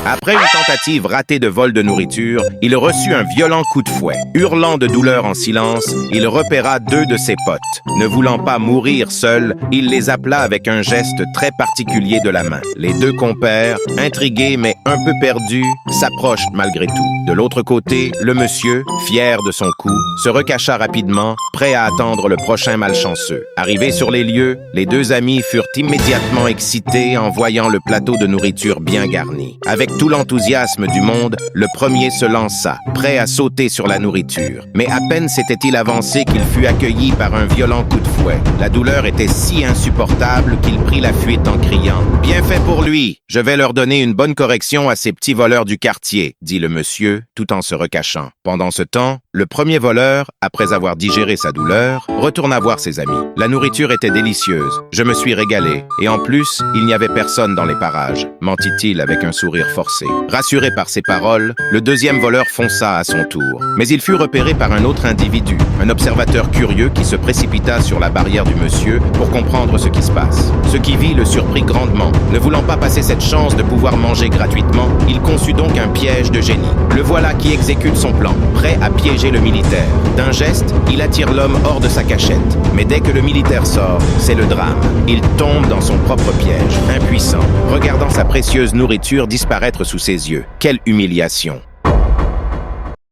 Après une tentative ratée de vol de nourriture, il reçut un violent coup de fouet. Hurlant de douleur en silence, il repéra 2 de ses potes. Ne voulant pas mourir seul, il les appela avec un geste très particulier de la main. Les 2 compères, intrigués mais un peu perdus, s'approchent malgré tout. De l'autre côté, le monsieur, fier de son coup, se recacha rapidement, prêt à attendre le prochain malchanceux. Arrivés sur les lieux, les 2 amis furent immédiatement excités en voyant le plateau de nourriture bien garni. Avec tout l'enthousiasme du monde, le premier se lança, prêt à sauter sur la nourriture. Mais à peine s'était-il avancé qu'il fut accueilli par un violent coup de fouet. La douleur était si insupportable qu'il prit la fuite en criant « Bien fait pour lui! Je vais leur donner une bonne correction à ces petits voleurs du quartier », dit le monsieur, tout en se recachant. Pendant ce temps, le premier voleur, après avoir digéré sa douleur, retourna voir ses amis. La nourriture était délicieuse. Je me suis régalé. Et en plus, il n'y avait personne dans les parages, mentit-il avec un sourire forcé. Rassuré par ces paroles, le deuxième voleur fonça à son tour. Mais il fut repéré par un autre individu, un observateur curieux qui se précipita sur la barrière du monsieur pour comprendre ce qui se passe. Ce qui vit le surprit grandement. Ne voulant pas passer cette chance de pouvoir manger gratuitement, il conçut donc un piège de génie. Le voilà qui exécute son plan, prêt à piéger le militaire. D'un geste, il attire l'homme hors de sa cachette. Mais dès que le militaire sort, c'est le drame. Il tombe dans son propre piège, impuissant, regardant sa précieuse nourriture disparaître sous ses yeux. Quelle humiliation!